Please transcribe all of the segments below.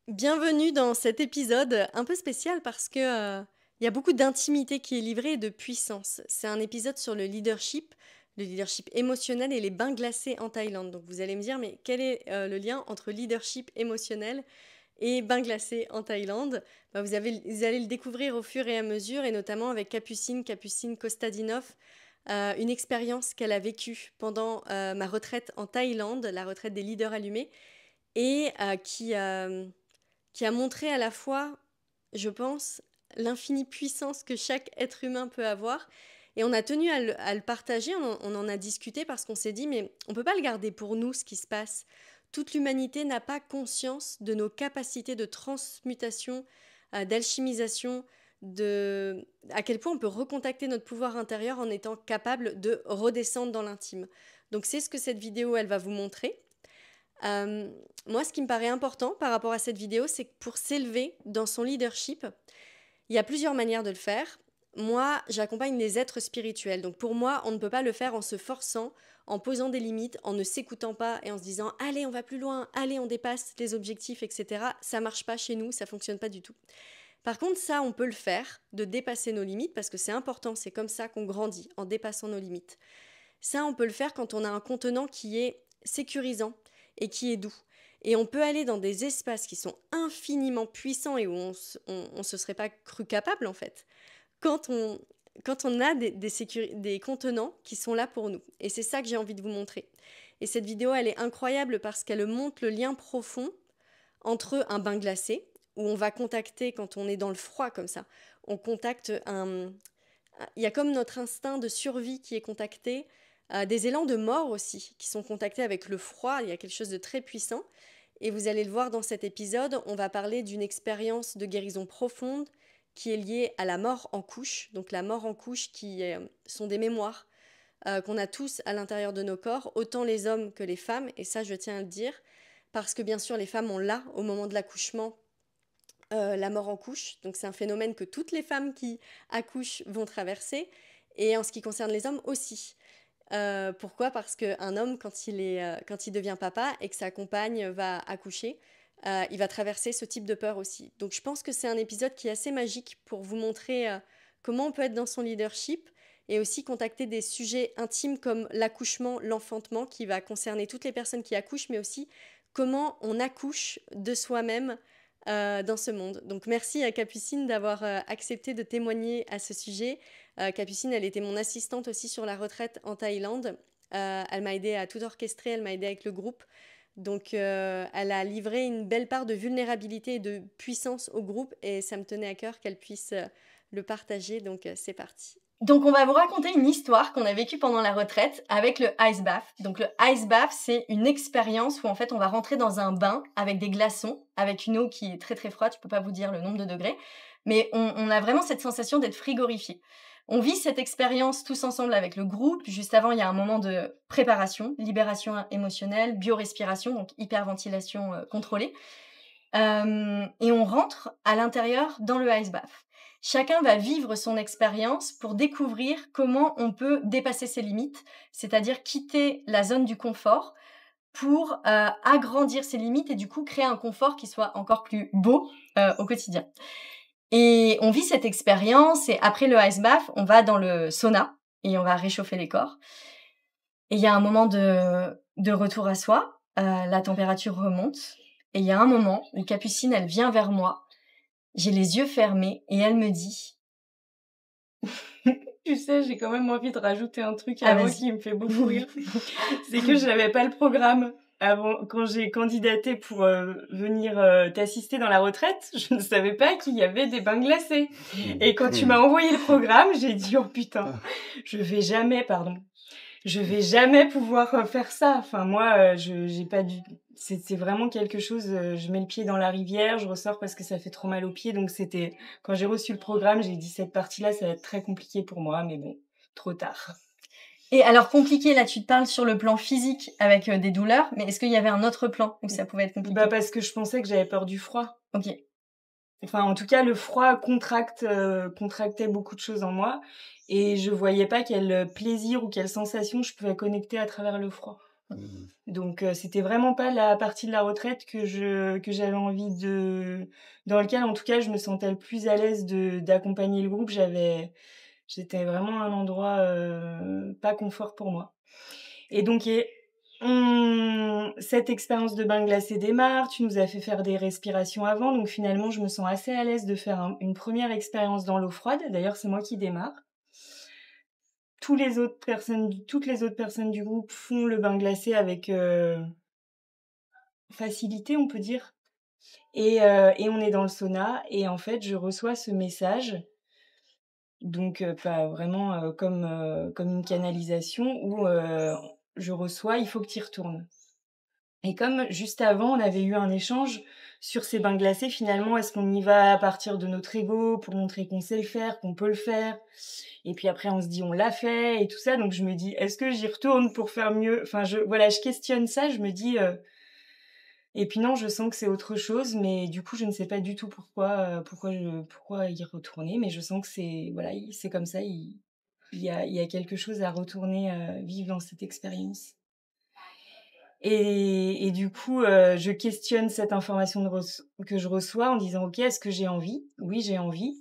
Bienvenue dans cet épisode un peu spécial parce que il y a beaucoup d'intimité qui est livrée et de puissance. C'est un épisode sur le leadership émotionnel et les bains glacés en Thaïlande. Donc vous allez me dire, mais quel est le lien entre leadership émotionnel et bains glacés en Thaïlande? Bah, vous allez le découvrir au fur et à mesure et notamment avec Capucine Kostadinov, une expérience qu'elle a vécue pendant ma retraite en Thaïlande, la retraite des leaders allumés, et qui a montré à la fois, je pense, l'infinie puissance que chaque être humain peut avoir. Et on a tenu à le partager, on en a discuté parce qu'on s'est dit, mais on ne peut pas le garder pour nous, ce qui se passe. Toute l'humanité n'a pas conscience de nos capacités de transmutation, d'alchimisation, à quel point on peut recontacter notre pouvoir intérieur en étant capable de redescendre dans l'intime. Donc c'est ce que cette vidéo, elle va vous montrer. Euh, Moi, ce qui me paraît important par rapport à cette vidéo, c'est que pour s'élever dans son leadership, il y a plusieurs manières de le faire. Moi, j'accompagne les êtres spirituels. Donc pour moi, on ne peut pas le faire en se forçant, en posant des limites, en ne s'écoutant pas et en se disant allez, on va plus loin, allez, on dépasse les objectifs, etc. Ça marche pas chez nous, ça fonctionne pas du tout. Par contre, ça, on peut le faire, de dépasser nos limites, parce que c'est important, c'est comme ça qu'on grandit, en dépassant nos limites. Ça, on peut le faire quand on a un contenant qui est sécurisant et qui est doux. Et on peut aller dans des espaces qui sont infiniment puissants et où on se serait pas cru capable, en fait, quand on, quand on a des contenants qui sont là pour nous. Et c'est ça que j'ai envie de vous montrer. Et cette vidéo, elle est incroyable parce qu'elle montre le lien profond entre un bain glacé, où on va contacter, quand on est dans le froid comme ça, on contacte un... Il y a comme notre instinct de survie qui est contacté, des élans de mort aussi, qui sont contactés avec le froid. Il y a quelque chose de très puissant. Et vous allez le voir dans cet épisode, on va parler d'une expérience de guérison profonde qui est liée à la mort en couche. Donc la mort en couche qui sont des mémoires qu'on a tous à l'intérieur de nos corps, autant les hommes que les femmes. Et ça, je tiens à le dire, parce que bien sûr, les femmes ont là, au moment de l'accouchement, la mort en couche. Donc c'est un phénomène que toutes les femmes qui accouchent vont traverser. Et en ce qui concerne les hommes aussi. Pourquoi? Parce qu'un homme, quand il devient papa et que sa compagne va accoucher, il va traverser ce type de peur aussi. Donc je pense que c'est un épisode qui est assez magique pour vous montrer comment on peut être dans son leadership et aussi contacter des sujets intimes comme l'accouchement, l'enfantement, qui va concerner toutes les personnes qui accouchent, mais aussi comment on accouche de soi-même dans ce monde. Donc merci à Capucine d'avoir accepté de témoigner à ce sujet. Capucine, elle était mon assistante aussi sur la retraite en Thaïlande. Elle m'a aidé à tout orchestrer, elle m'a aidé avec le groupe. Donc elle a livré une belle part de vulnérabilité et de puissance au groupe et ça me tenait à cœur qu'elle puisse le partager. Donc c'est parti. Donc on va vous raconter une histoire qu'on a vécue pendant la retraite avec le ice bath. Donc le ice bath, c'est une expérience où en fait on va rentrer dans un bain avec des glaçons, avec une eau qui est très très froide, je peux pas vous dire le nombre de degrés, mais on a vraiment cette sensation d'être frigorifié. On vit cette expérience tous ensemble avec le groupe. Juste avant, il y a un moment de préparation, libération émotionnelle, biorespiration, donc hyperventilation contrôlée. Et on rentre à l'intérieur dans le ice bath. Chacun va vivre son expérience pour découvrir comment on peut dépasser ses limites, c'est-à-dire quitter la zone du confort pour agrandir ses limites et du coup créer un confort qui soit encore plus beau au quotidien. Et on vit cette expérience et après le ice bath, on va dans le sauna et on va réchauffer les corps. Et il y a un moment de retour à soi, la température remonte et il y a un moment où Capucine, elle vient vers moi, j'ai les yeux fermés et elle me dit... Tu sais, j'ai quand même envie de rajouter un truc Ah, avant vas-y. qui me fait beaucoup rire. C'est que je n'avais pas le programme avant, quand j'ai candidaté pour venir t'assister dans la retraite, je ne savais pas qu'il y avait des bains glacés. Et quand tu m'as envoyé le programme, j'ai dit oh putain, je vais jamais pouvoir faire ça. Enfin moi, j'ai pas du, c'est vraiment quelque chose. Je mets le pied dans la rivière, je ressors parce que ça fait trop mal aux pieds. Donc c'était quand j'ai reçu le programme, j'ai dit cette partie-là, ça va être très compliqué pour moi, mais bon, trop tard. Et alors compliqué, là tu te parles sur le plan physique avec des douleurs, mais est-ce qu'il y avait un autre plan où ça pouvait être compliqué? Bah parce que je pensais que j'avais peur du froid. Ok. Enfin, en tout cas, le froid contractait beaucoup de choses en moi et je voyais pas quel plaisir ou quelle sensation je pouvais connecter à travers le froid. Donc c'était vraiment pas la partie de la retraite que j'avais envie dans lequel en tout cas je me sentais le plus à l'aise d'accompagner le groupe. J'étais vraiment à un endroit pas confort pour moi. Et donc cette expérience de bain glacé démarre. Tu nous as fait faire des respirations avant, donc finalement je me sens assez à l'aise de faire une première expérience dans l'eau froide. D'ailleurs c'est moi qui démarre. Toutes les autres personnes du groupe font le bain glacé avec facilité, on peut dire. Et on est dans le sauna. Et en fait, je reçois ce message, donc pas vraiment comme une canalisation, où je reçois, il faut que tu y retournes. Et comme juste avant, on avait eu un échange sur ces bains glacés, finalement, est-ce qu'on y va à partir de notre ego pour montrer qu'on sait le faire, qu'on peut le faire? Et puis après, on se dit, on l'a fait et tout ça. Donc je me dis, est-ce que j'y retourne pour faire mieux? Enfin, je questionne ça. Je me dis, et puis non, je sens que c'est autre chose, mais du coup, je ne sais pas du tout pourquoi y retourner. Mais je sens que c'est comme ça. Il y a quelque chose à retourner vivre dans cette expérience. Et du coup, je questionne cette information que je reçois en disant, ok, est-ce que j'ai envie? Oui, j'ai envie.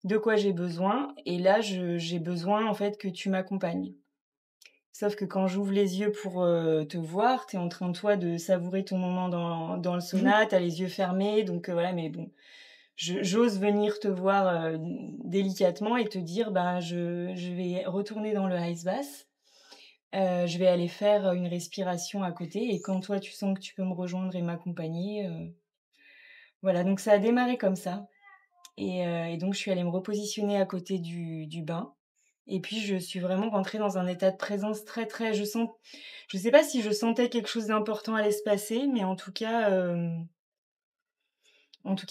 De quoi j'ai besoin? Et là, j'ai besoin en fait que tu m'accompagnes. Sauf que quand j'ouvre les yeux pour te voir, t'es en train, toi, de savourer ton moment dans le sauna, t'as les yeux fermés, donc voilà, mais bon, j'ose venir te voir délicatement et te dire, je vais retourner dans le ice bath, je vais aller faire une respiration à côté, et quand toi, tu sens que tu peux me rejoindre et m'accompagner, voilà, donc ça a démarré comme ça. Et donc, je suis allée me repositionner à côté du bain. Et puis, je suis vraiment rentrée dans un état de présence très, très... Je sais pas si je sentais quelque chose d'important allait se passer, mais en tout cas,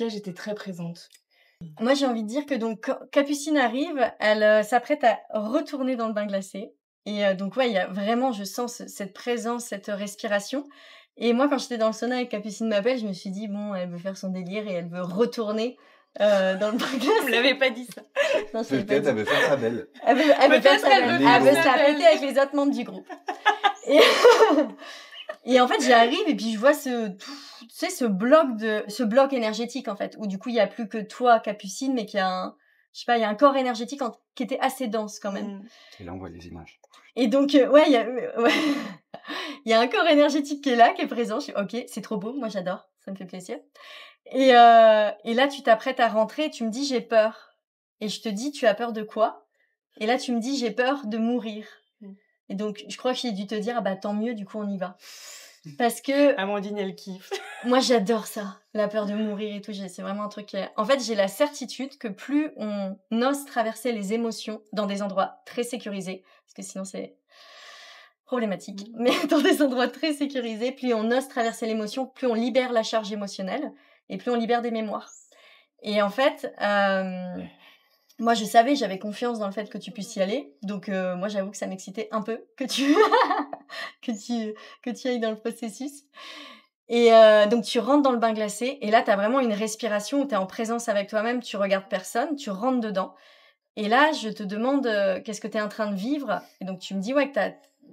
j'étais très présente. Moi, j'ai envie de dire que donc quand Capucine arrive, elle s'apprête à retourner dans le bain glacé. Et donc ouais, il y a vraiment, je sens cette présence, cette respiration. Et moi, quand j'étais dans le sauna et que Capucine m'appelle, je me suis dit, bon, elle veut faire son délire et elle veut retourner dans le bain glacé. Vous l'avez pas dit ça. Non, je l'avais pas Peut-être dit. elle veut faire sa belle. Elle veut faire Peut-être sa elle belle. veut Elle veut faire se sa la belle. péter avec les autres membres du groupe. Et, et en fait, j'arrive et puis je vois ce bloc énergétique, en fait, où du coup, il y a plus que toi, Capucine, mais qu'il y a il y a un corps énergétique qui était assez dense quand même. Et là, on voit les images. Et donc, ouais, il y a un corps énergétique qui est là, qui est présent. Je suis, ok, c'est trop beau, moi j'adore, ça me fait plaisir. Et là, tu t'apprêtes à rentrer et tu me dis, j'ai peur. Et je te dis, tu as peur de quoi? Et là, tu me dis, j'ai peur de mourir. Et donc, je crois que j'ai dû te dire, ah bah tant mieux, du coup, on y va. Parce que Amandine, elle kiffe. moi, j'adore ça, la peur de mourir et tout. C'est vraiment un truc En fait, j'ai la certitude que plus on ose traverser les émotions dans des endroits très sécurisés, parce que sinon c'est problématique, mais dans des endroits très sécurisés, plus on ose traverser l'émotion, plus on libère la charge émotionnelle et plus on libère des mémoires. Et en fait, moi, je savais, j'avais confiance dans le fait que tu puisses y aller. Donc, moi, j'avoue que ça m'excitait un peu que tu ailles dans le processus. Et donc, tu rentres dans le bain glacé. Et là, tu as vraiment une respiration où tu es en présence avec toi-même. Tu regardes personne. Tu rentres dedans. Et là, je te demande qu'est-ce que tu es en train de vivre. Et donc, tu me dis ouais,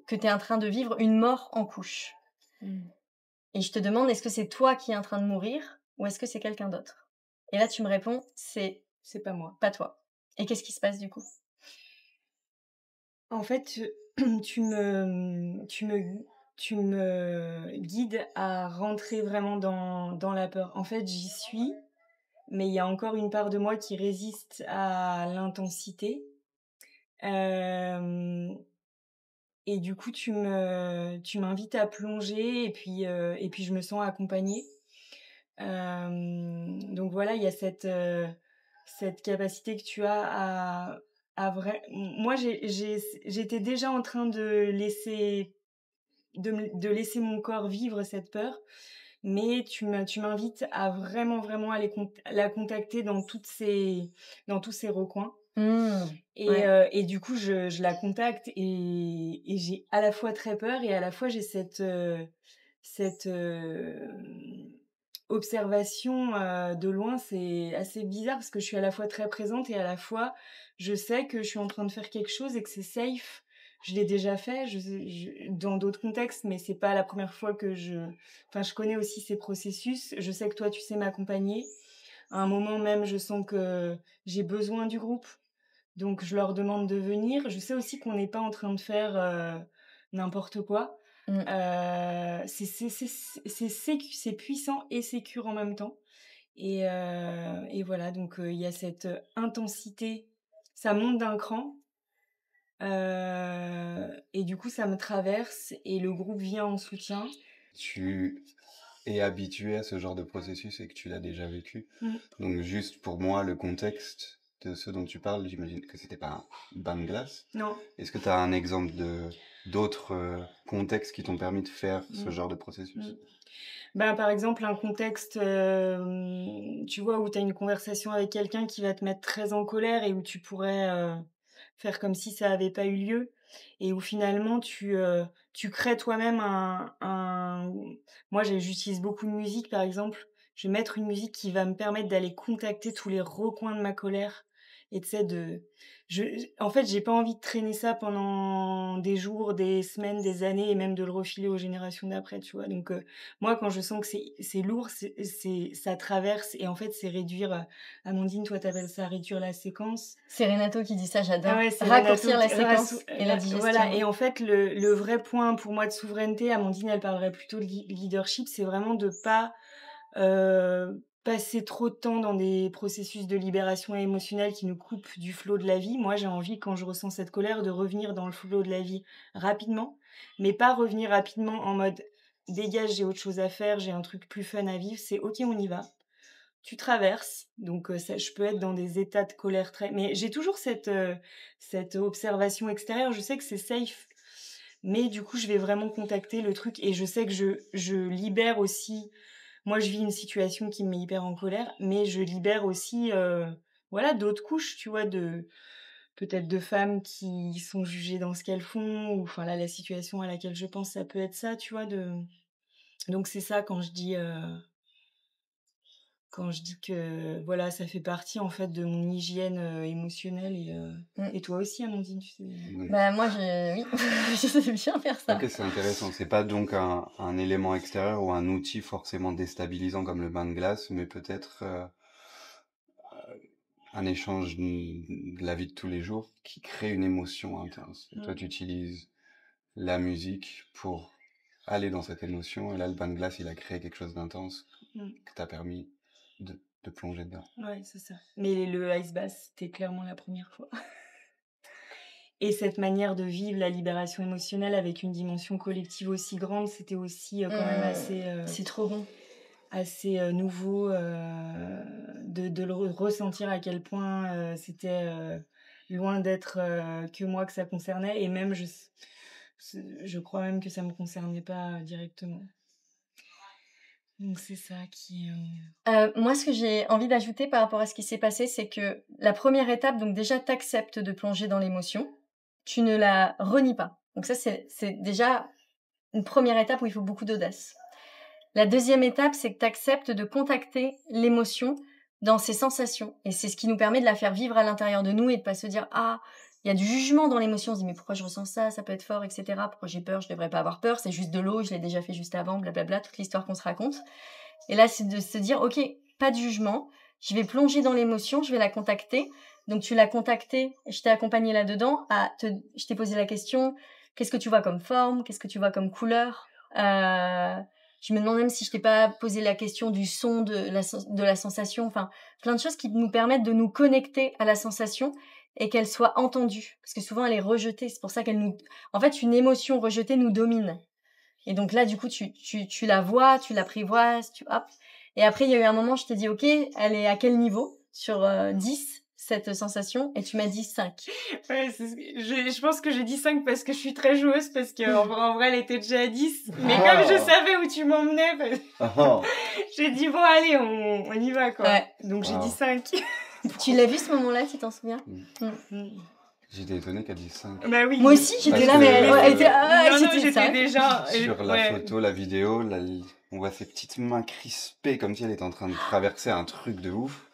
que tu es en train de vivre une mort en couche. Et je te demande, est-ce que c'est toi qui es en train de mourir ou est-ce que c'est quelqu'un d'autre? Et là, tu me réponds, c'est pas moi. Pas toi. Et qu'est-ce qui se passe du coup? En fait, tu me guides à rentrer vraiment dans la peur. En fait, j'y suis, mais il y a encore une part de moi qui résiste à l'intensité. Et du coup, tu m'invites à plonger et puis je me sens accompagnée. Donc voilà, il y a cette capacité que tu as moi, j'étais déjà en train de laisser mon corps vivre cette peur, mais tu m'invites à vraiment, vraiment aller la contacter dans tous ces recoins. Et du coup, je la contacte et j'ai à la fois très peur et à la fois j'ai cette observation de loin. C'est assez bizarre parce que je suis à la fois très présente et à la fois je sais que je suis en train de faire quelque chose et que c'est safe je l'ai déjà fait dans d'autres contextes, mais c'est pas la première fois que enfin, je connais aussi ces processus. Je sais que toi, tu sais m'accompagner. À un moment même, je sens que j'ai besoin du groupe, donc je leur demande de venir. Je sais aussi qu'on n'est pas en train de faire n'importe quoi. C'est puissant et sécure en même temps. Et voilà, donc il y a cette intensité, ça monte d'un cran, et du coup ça me traverse et le groupe vient en soutien. Tu es habitué à ce genre de processus et que tu l'as déjà vécu. Donc juste pour moi, le contexte de ce dont tu parles, j'imagine que c'était pas un bain de glace. Non. Est-ce que tu as un exemple d'autres contextes qui t'ont permis de faire ce genre de processus? Ben, par exemple, un contexte, tu vois, où tu as une conversation avec quelqu'un qui va te mettre très en colère et où tu pourrais faire comme si ça n'avait pas eu lieu et où finalement tu crées toi-même Moi, j'utilise beaucoup de musique, par exemple. Je vais mettre une musique qui va me permettre d'aller contacter tous les recoins de ma colère et tu sais, en fait, j'ai pas envie de traîner ça pendant des jours, des semaines, des années et même de le refiler aux générations d'après, tu vois. Donc, moi, quand je sens que c'est lourd, ça traverse et en fait, c'est réduire. Amandine, toi, t'appelles ça réduire la séquence. C'est Renato qui dit ça, j'adore. Ah ouais, c'est Raccourcir Renato, la séquence et la digestion. Voilà, et en fait, le vrai point pour moi de souveraineté, Amandine, elle parlerait plutôt de leadership, c'est vraiment de pas passer trop de temps dans des processus de libération émotionnelle qui nous coupent du flot de la vie. Moi, j'ai envie, quand je ressens cette colère, de revenir dans le flot de la vie rapidement, mais pas revenir rapidement en mode dégage, j'ai autre chose à faire, j'ai un truc plus fun à vivre. C'est ok, on y va. Tu traverses, donc je peux être dans des états de colère mais j'ai toujours cette observation extérieure. Je sais que c'est safe, mais du coup, je vais vraiment contacter le truc et je sais que je libère aussi. Moi, je vis une situation qui me met hyper en colère, mais je libère aussi, voilà, d'autres couches, tu vois, peut-être de femmes qui sont jugées dans ce qu'elles font, ou enfin là, la situation à laquelle je pense, ça peut être ça, tu vois. Donc c'est ça quand je dis que voilà, ça fait partie en fait de mon hygiène émotionnelle et toi aussi, Amandine, tu sais. Bah moi, oui, je sais bien faire ça. Ok, c'est intéressant. C'est pas donc un élément extérieur ou un outil forcément déstabilisant comme le bain de glace, mais peut-être un échange de la vie de tous les jours qui crée une émotion intense. Et toi, tu utilises la musique pour aller dans cette émotion, et là, le bain de glace, il a créé quelque chose d'intense que t'a permis de plonger dedans. Ouais, c'est ça. Mais le ice bath, c'était clairement la première fois. Et cette manière de vivre la libération émotionnelle avec une dimension collective aussi grande, c'était aussi quand même assez... c'est trop bon. Assez nouveau de le ressentir à quel point c'était loin d'être que moi que ça concernait. Et même, je crois même que ça me concernait pas directement. Donc c'est ça qui... Moi, ce que j'ai envie d'ajouter par rapport à ce qui s'est passé, c'est que la première étape, donc déjà, t'acceptes de plonger dans l'émotion. Tu ne la renies pas. Donc ça, c'est déjà une première étape où il faut beaucoup d'audace. La deuxième étape, c'est que t'acceptes de contacter l'émotion dans ses sensations. Et c'est ce qui nous permet de la faire vivre à l'intérieur de nous et de pas se dire « Ah, il y a du jugement dans l'émotion. » On se dit « Mais pourquoi je ressens ça? Ça peut être fort, etc. Pourquoi j'ai peur? Je devrais pas avoir peur. C'est juste de l'eau. Je l'ai déjà fait juste avant. Blablabla. » Toute l'histoire qu'on se raconte. Et là, c'est de se dire « Ok, pas de jugement. Je vais plonger dans l'émotion. Je vais la contacter. » Donc, tu l'as contactée. Je t'ai accompagné là-dedans. Je t'ai posé la question « Qu'est-ce que tu vois comme forme? Qu'est-ce que tu vois comme couleur ?» Je me demande même si je t'ai pas posé la question du son, de la sensation, enfin, plein de choses qui nous permettent de nous connecter à la sensation et qu'elle soit entendue. Parce que souvent, elle est rejetée. C'est pour ça en fait, une émotion rejetée nous domine. Et donc là, du coup, tu la vois, tu l'apprivoises, hop. Et après, il y a eu un moment, je t'ai dit, OK, elle est à quel niveau sur 10 cette sensation, et tu m'as dit 5. Ouais, je pense que j'ai dit 5 parce que je suis très joueuse, parce qu'en vrai, elle était déjà à 10. Mais comme je savais où tu m'emmenais, j'ai dit, bon, allez, on y va, quoi. Ouais. Donc j'ai dit 5. Tu l'as vu ce moment-là, tu t'en souviens? J'étais étonnée qu'elle dise 5. Bah oui. Moi aussi, j'étais là, mais elle était... non, j'étais déjà... Sur la photo, la vidéo, on voit ses petites mains crispées comme si elle était en train de traverser un truc de ouf.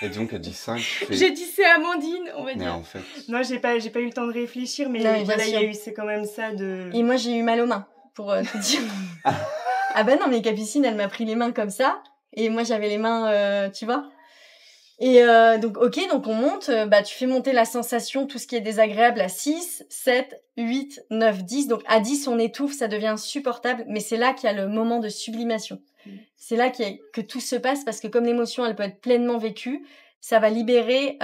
Et donc, elle dit 5. J'ai dit c'est Amandine, on va Mais dire. en fait... Non, j'ai pas eu le temps de réfléchir, mais Non, mais bien voilà, il y a sûr. eu, c'est quand même ça de... Et moi, j'ai eu mal aux mains, pour te dire. Ah bah non, mais Capucine, elle m'a pris les mains comme ça. Et moi, j'avais les mains, tu vois. Et donc, ok, donc on monte. Bah, tu fais monter la sensation, tout ce qui est désagréable, à 6, 7, 8, 9, 10. Donc, à 10, on étouffe, ça devient insupportable. Mais c'est là qu'il y a le moment de sublimation. C'est là que tout se passe parce que comme l'émotion, elle peut être pleinement vécue, ça va libérer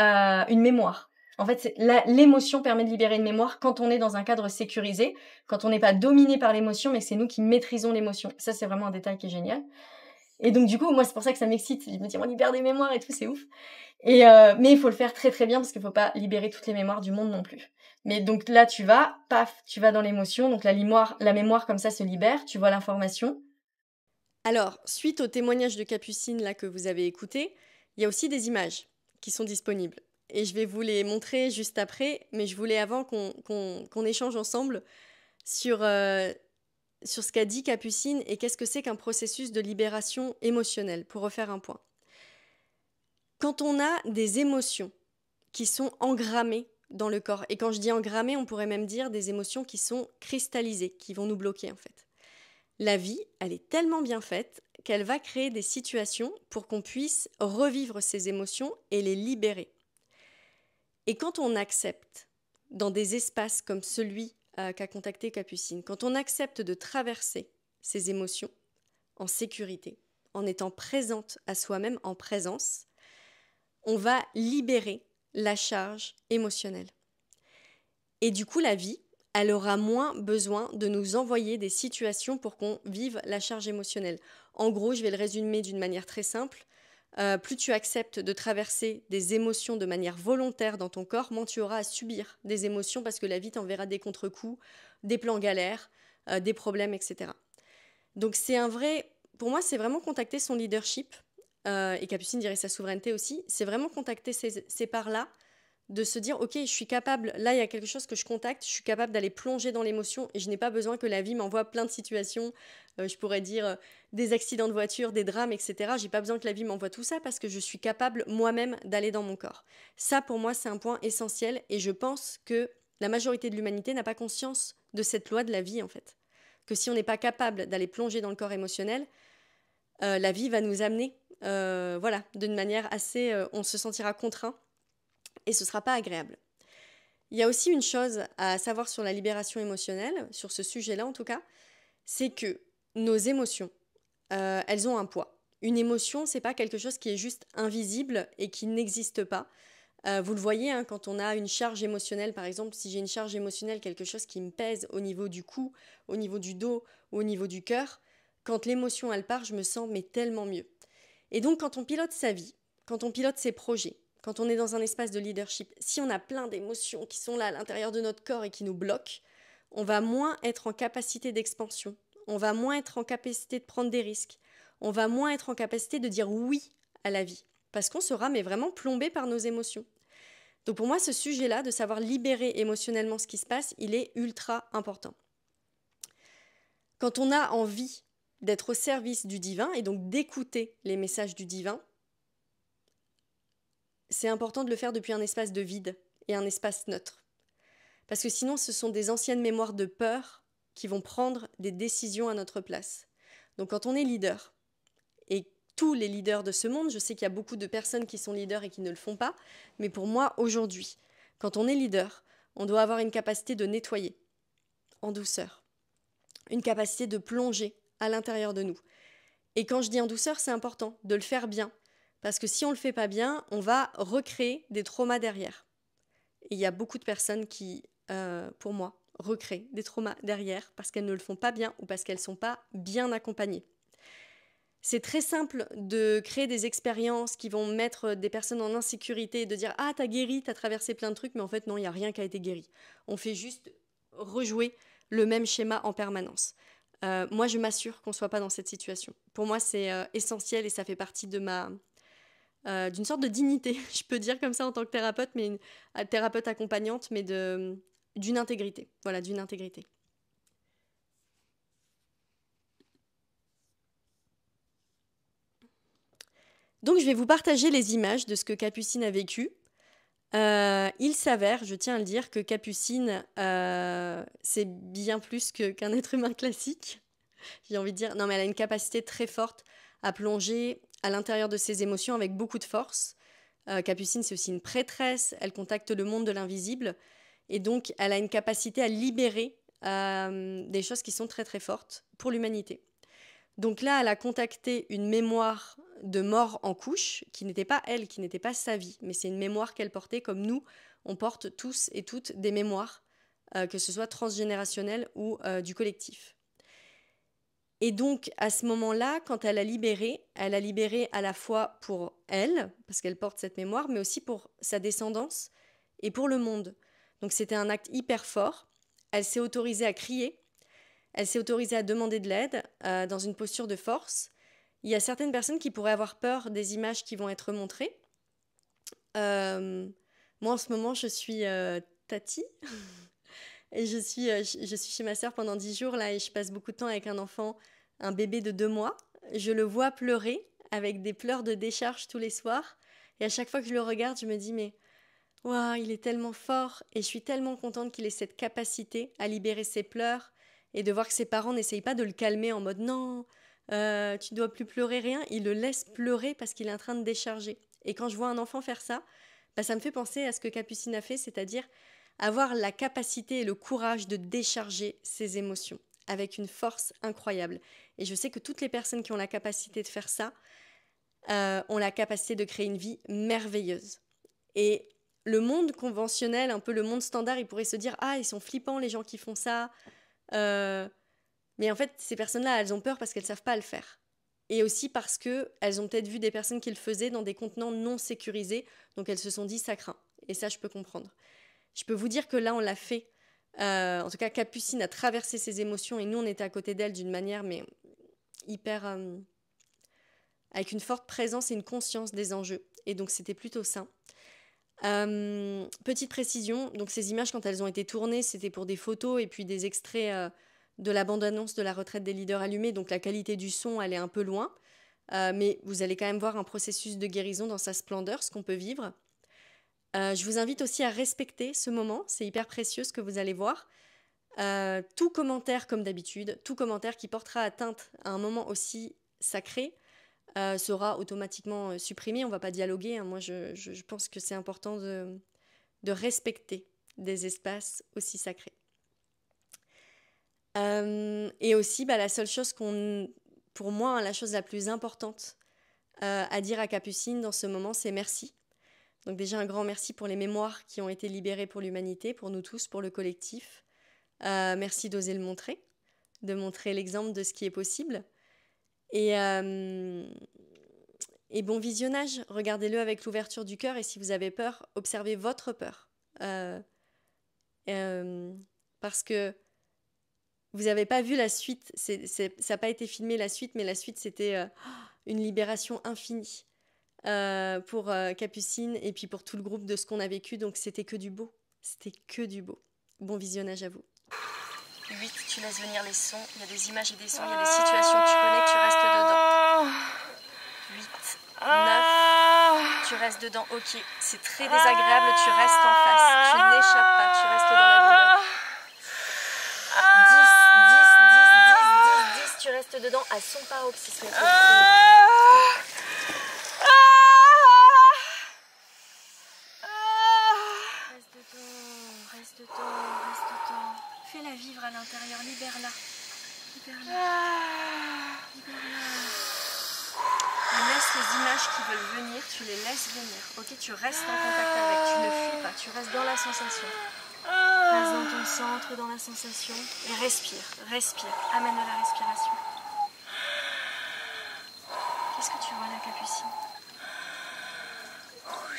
une mémoire. En fait, l'émotion permet de libérer une mémoire quand on est dans un cadre sécurisé, quand on n'est pas dominé par l'émotion, mais que c'est nous qui maîtrisons l'émotion. Ça, c'est vraiment un détail qui est génial. Et donc, du coup, moi, c'est pour ça que ça m'excite. Je me dis, on libère des mémoires et tout, c'est ouf. Mais il faut le faire très, très bien parce qu'il ne faut pas libérer toutes les mémoires du monde non plus. Mais donc là, tu vas dans l'émotion. Donc, la mémoire, comme ça, se libère. Tu vois l'information. Alors, suite au témoignage de Capucine là que vous avez écouté, il y a aussi des images qui sont disponibles. Et je vais vous les montrer juste après, mais je voulais avant qu'on échange ensemble sur ce qu'a dit Capucine et qu'est-ce que c'est qu'un processus de libération émotionnelle, pour refaire un point. Quand on a des émotions qui sont engrammées dans le corps, et quand je dis engrammées, on pourrait même dire des émotions qui sont cristallisées, qui vont nous bloquer en fait. La vie, elle est tellement bien faite qu'elle va créer des situations pour qu'on puisse revivre ces émotions et les libérer. Et quand on accepte, dans des espaces comme celui qu'a contacté Capucine, quand on accepte de traverser ces émotions en sécurité, en étant présente à soi-même, en présence, on va libérer la charge émotionnelle. Et du coup, la vie, elle aura moins besoin de nous envoyer des situations pour qu'on vive la charge émotionnelle. En gros, je vais le résumer d'une manière très simple. Plus tu acceptes de traverser des émotions de manière volontaire dans ton corps, moins tu auras à subir des émotions parce que la vie t'enverra des contre-coups, des plans galères, des problèmes, etc. Donc pour moi, c'est vraiment contacter son leadership, et Capucine dirait sa souveraineté aussi, c'est vraiment contacter ces parts-là, de se dire, ok, je suis capable, là il y a quelque chose que je contacte, je suis capable d'aller plonger dans l'émotion et je n'ai pas besoin que la vie m'envoie plein de situations, je pourrais dire des accidents de voiture, des drames, etc. J'ai pas besoin que la vie m'envoie tout ça parce que je suis capable moi-même d'aller dans mon corps. Ça pour moi c'est un point essentiel et je pense que la majorité de l'humanité n'a pas conscience de cette loi de la vie en fait. Que si on n'est pas capable d'aller plonger dans le corps émotionnel, la vie va nous amener d'une manière assez... on se sentira contraint et ce ne sera pas agréable. Il y a aussi une chose à savoir sur la libération émotionnelle, sur ce sujet-là en tout cas, c'est que nos émotions, elles ont un poids. Une émotion, c'est pas quelque chose qui est juste invisible et qui n'existe pas. Vous le voyez, hein, quand on a une charge émotionnelle, par exemple, si j'ai une charge émotionnelle, quelque chose qui me pèse au niveau du cou, au niveau du dos ou au niveau du cœur, quand l'émotion elle part, je me sens mais tellement mieux. Et donc quand on pilote sa vie, quand on pilote ses projets, quand on est dans un espace de leadership, si on a plein d'émotions qui sont là à l'intérieur de notre corps et qui nous bloquent, on va moins être en capacité d'expansion, on va moins être en capacité de prendre des risques, on va moins être en capacité de dire oui à la vie, parce qu'on sera mais vraiment plombé par nos émotions. Donc pour moi, ce sujet-là, de savoir libérer émotionnellement ce qui se passe, il est ultra important. Quand on a envie d'être au service du divin et donc d'écouter les messages du divin, c'est important de le faire depuis un espace de vide et un espace neutre. Parce que sinon, ce sont des anciennes mémoires de peur qui vont prendre des décisions à notre place. Donc quand on est leader, et tous les leaders de ce monde, je sais qu'il y a beaucoup de personnes qui sont leaders et qui ne le font pas, mais pour moi, aujourd'hui, quand on est leader, on doit avoir une capacité de nettoyer en douceur, une capacité de plonger à l'intérieur de nous. Et quand je dis en douceur, c'est important de le faire bien, parce que si on ne le fait pas bien, on va recréer des traumas derrière. Et il y a beaucoup de personnes qui, pour moi, recréent des traumas derrière parce qu'elles ne le font pas bien ou parce qu'elles ne sont pas bien accompagnées. C'est très simple de créer des expériences qui vont mettre des personnes en insécurité et de dire « Ah, t'as guéri, t'as traversé plein de trucs », mais en fait, non, il n'y a rien qui a été guéri. On fait juste rejouer le même schéma en permanence. Moi, je m'assure qu'on ne soit pas dans cette situation. Pour moi, c'est essentiel et ça fait partie de d'une sorte de dignité, je peux dire comme ça en tant que thérapeute, mais thérapeute accompagnante, mais d'une intégrité. Voilà, d'une intégrité. Donc je vais vous partager les images de ce que Capucine a vécu. Il s'avère, je tiens à le dire, que Capucine, c'est bien plus qu'un être humain classique. J'ai envie de dire, non mais elle a une capacité très forte à plonger à l'intérieur de ses émotions avec beaucoup de force. Capucine, c'est aussi une prêtresse, elle contacte le monde de l'invisible, et donc elle a une capacité à libérer des choses qui sont très très fortes pour l'humanité. Donc là, elle a contacté une mémoire de mort en couche, qui n'était pas elle, qui n'était pas sa vie, mais c'est une mémoire qu'elle portait comme nous, on porte tous et toutes des mémoires, que ce soit transgénérationnelles ou du collectif. Et donc, à ce moment-là, quand elle a libéré à la fois pour elle, parce qu'elle porte cette mémoire, mais aussi pour sa descendance et pour le monde. Donc c'était un acte hyper fort. Elle s'est autorisée à crier, elle s'est autorisée à demander de l'aide dans une posture de force. Il y a certaines personnes qui pourraient avoir peur des images qui vont être montrées. Moi, en ce moment, je suis Tati. Et je suis chez ma sœur pendant 10 jours là, et je passe beaucoup de temps avec un enfant, un bébé de 2 mois. Je le vois pleurer avec des pleurs de décharge tous les soirs. Et à chaque fois que je le regarde, je me dis mais waouh, il est tellement fort. Et je suis tellement contente qu'il ait cette capacité à libérer ses pleurs et de voir que ses parents n'essayent pas de le calmer en mode non, tu dois plus pleurer, rien. Ils le laissent pleurer parce qu'il est en train de décharger. Et quand je vois un enfant faire ça, bah, ça me fait penser à ce que Capucine a fait, c'est-à-dire avoir la capacité et le courage de décharger ses émotions avec une force incroyable. Et je sais que toutes les personnes qui ont la capacité de faire ça ont la capacité de créer une vie merveilleuse. Et le monde conventionnel, un peu le monde standard, il pourrait se dire « Ah, ils sont flippants les gens qui font ça mais en fait, ces personnes-là, elles ont peur parce qu'elles ne savent pas le faire. Et aussi parce qu'elles ont peut-être vu des personnes qui le faisaient dans des contenants non sécurisés, donc elles se sont dit « Ça craint ». Et ça, je peux comprendre. Je peux vous dire que là, on l'a fait. En tout cas, Capucine a traversé ses émotions et nous, on était à côté d'elle d'une manière mais hyper... avec une forte présence et une conscience des enjeux. Et donc, c'était plutôt ça. Petite précision, donc ces images, quand elles ont été tournées, c'était pour des photos et puis des extraits de la bande-annonce de la retraite des leaders allumés. Donc, la qualité du son, elle est un peu loin. Mais vous allez quand même voir un processus de guérison dans sa splendeur, ce qu'on peut vivre. Je vous invite aussi à respecter ce moment, c'est hyper précieux ce que vous allez voir. Tout commentaire, comme d'habitude, tout commentaire qui portera atteinte à un moment aussi sacré sera automatiquement supprimé. On ne va pas dialoguer, hein. Moi je pense que c'est important de respecter des espaces aussi sacrés. Et aussi, la seule chose pour moi, la chose la plus importante à dire à Capucine dans ce moment, c'est merci. Donc déjà un grand merci pour les mémoires qui ont été libérées pour l'humanité, pour nous tous, pour le collectif. Merci d'oser le montrer, de montrer l'exemple de ce qui est possible. Et bon visionnage, regardez-le avec l'ouverture du cœur et si vous avez peur, observez votre peur. Parce que vous n'avez pas vu la suite, ça n'a pas été filmé la suite, mais la suite c'était une libération infinie. Pour Capucine et puis pour tout le groupe de ce qu'on a vécu, donc c'était que du beau, c'était que du beau. Bon visionnage à vous. 8, tu laisses venir les sons, il y a des images et des sons, il y a des situations que tu connais, tu restes dedans. 8, 9, tu restes dedans, ok, c'est très désagréable, tu restes en face, tu n'échappes pas, tu restes dans la douleur. 10, tu restes dedans à son paroxysme. Reste dedans. Fais-la vivre à l'intérieur, libère-la. Laisse les images qui veulent venir, tu les laisses venir. Ok, tu restes en contact avec, tu ne fuis pas, tu restes dans la sensation. Reste dans ton centre, dans la sensation. Et respire. Amène de la respiration. Qu'est-ce que tu vois là, Capucine?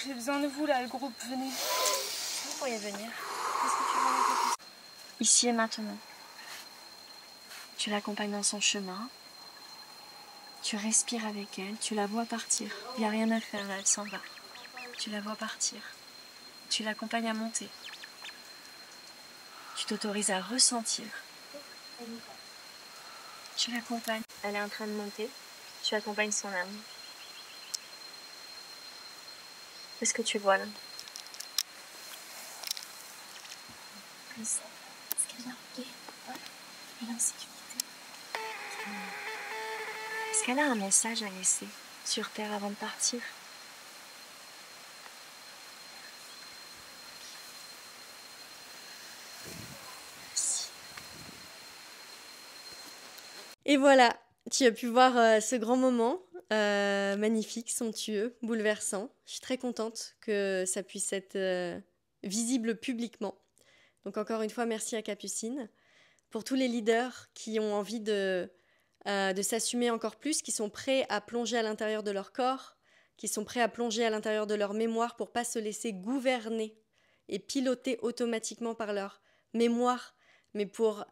J'ai besoin de vous là, le groupe, venez. Vous pourriez venir. Qu'est-ce que tu vois là, Capucine? Ici et maintenant. Tu l'accompagnes dans son chemin. Tu respires avec elle, tu la vois partir. Il n'y a rien à faire là, elle s'en va. Tu la vois partir. Tu l'accompagnes à monter. Tu t'autorises à ressentir. Tu l'accompagnes. Elle est en train de monter. Tu accompagnes son âme. Qu'est-ce que tu vois là? Est-ce qu'elle a ok? Ouais. Elle est en sécurité. Est-ce qu'elle a un message à laisser sur Terre avant de partir? Et voilà, tu as pu voir ce grand moment, magnifique, somptueux, bouleversant. Je suis très contente que ça puisse être visible publiquement. Donc encore une fois, merci à Capucine. Pour tous les leaders qui ont envie de s'assumer encore plus, qui sont prêts à plonger à l'intérieur de leur corps, qui sont prêts à plonger à l'intérieur de leur mémoire pour pas se laisser gouverner et piloter automatiquement par leur mémoire, mais pour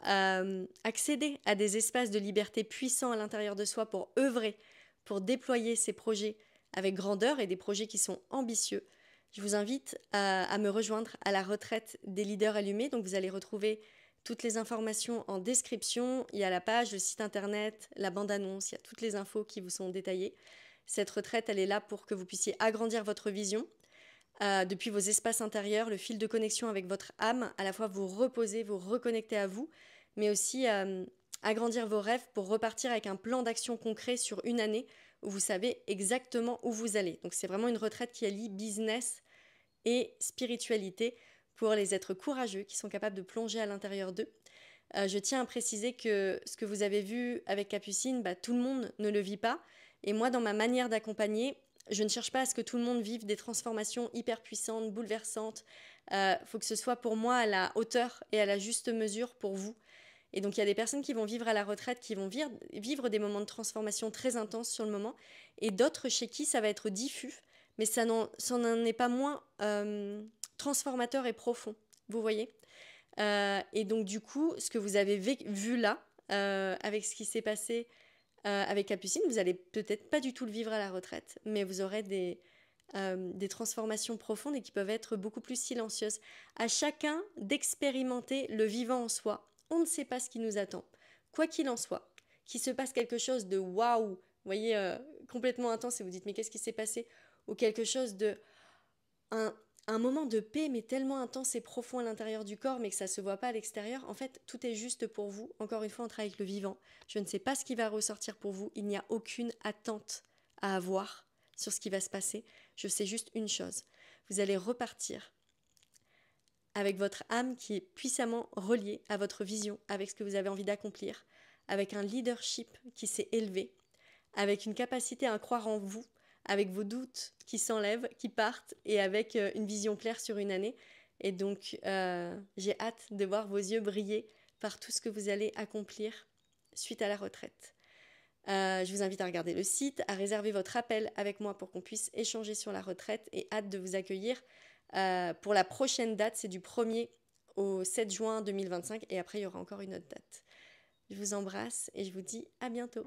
accéder à des espaces de liberté puissants à l'intérieur de soi, pour œuvrer, pour déployer ces projets avec grandeur et des projets qui sont ambitieux. Je vous invite à me rejoindre à la retraite des leaders allumés. Donc vous allez retrouver toutes les informations en description. Il y a la page, le site internet, la bande-annonce, il y a toutes les infos qui vous sont détaillées. Cette retraite, elle est là pour que vous puissiez agrandir votre vision, depuis vos espaces intérieurs, le fil de connexion avec votre âme, à la fois vous reposer, vous reconnecter à vous, mais aussi agrandir vos rêves pour repartir avec un plan d'action concret sur une année où vous savez exactement où vous allez. Donc c'est vraiment une retraite qui allie business et spiritualité pour les êtres courageux qui sont capables de plonger à l'intérieur d'eux. Je tiens à préciser que ce que vous avez vu avec Capucine, tout le monde ne le vit pas. Et moi, dans ma manière d'accompagner, je ne cherche pas à ce que tout le monde vive des transformations hyper puissantes, bouleversantes. Faut que ce soit pour moi à la hauteur et à la juste mesure pour vous. Et donc il y a des personnes qui vont vivre à la retraite, qui vont vivre des moments de transformation très intenses sur le moment, et d'autres chez qui ça va être diffus, mais ça n'en est pas moins transformateur et profond, vous voyez. Et donc du coup, ce que vous avez vu là, avec ce qui s'est passé avec Capucine, vous allez peut-être pas du tout le vivre à la retraite, mais vous aurez des transformations profondes et qui peuvent être beaucoup plus silencieuses. À chacun d'expérimenter le vivant en soi. On ne sait pas ce qui nous attend. Quoi qu'il en soit, qu'il se passe quelque chose de waouh, vous voyez, complètement intense et vous dites mais qu'est-ce qui s'est passé? Ou quelque chose de... un moment de paix mais tellement intense et profond à l'intérieur du corps mais que ça ne se voit pas à l'extérieur. En fait, tout est juste pour vous. Encore une fois, on travaille avec le vivant. Je ne sais pas ce qui va ressortir pour vous. Il n'y a aucune attente à avoir sur ce qui va se passer. Je sais juste une chose. Vous allez repartir avec votre âme qui est puissamment reliée à votre vision, avec ce que vous avez envie d'accomplir, avec un leadership qui s'est élevé, avec une capacité à croire en vous, avec vos doutes qui s'enlèvent, qui partent, et avec une vision claire sur une année. Et donc, j'ai hâte de voir vos yeux briller par tout ce que vous allez accomplir suite à la retraite. Je vous invite à regarder le site, à réserver votre appel avec moi pour qu'on puisse échanger sur la retraite, et hâte de vous accueillir pour la prochaine date. C'est du 1er au 7 juin 2025 et après il y aura encore une autre date. Je vous embrasse et je vous dis à bientôt.